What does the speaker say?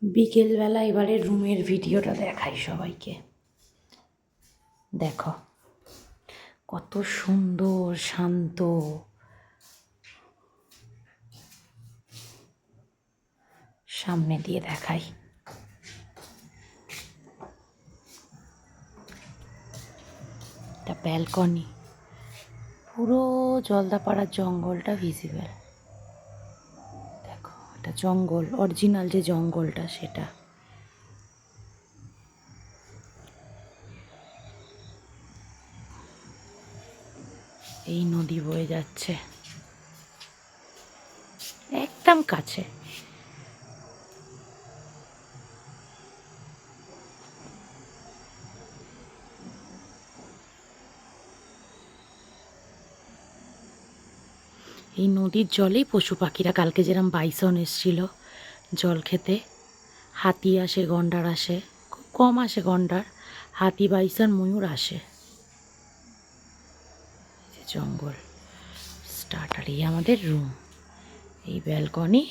বিকেলবেলা এবারে রুমের ভিডিওটা দেখাই সবাইকে। দেখো কত সুন্দর শান্ত, সামনে দিয়ে দেখাই। এটা ব্যালকনি, পুরো জলদাপাড়ার জঙ্গলটা ভিজিবল। দেখো এটা জঙ্গল, অরিজিনাল যে জঙ্গলটা সেটা। এই নদী বয়ে যাচ্ছে একদম কাছে। এই নদীর জলেই পশু পাখিরা, কালকে যেরকম বাইসন এসছিল জল খেতে, হাতি আসে, গন্ডার আসে, খুব কম আসে গন্ডার, হাতি বাইসন ময়ূর আসে। এই যে জঙ্গল স্টার্ট, আর এই আমাদের রুম, এই ব্যালকনি,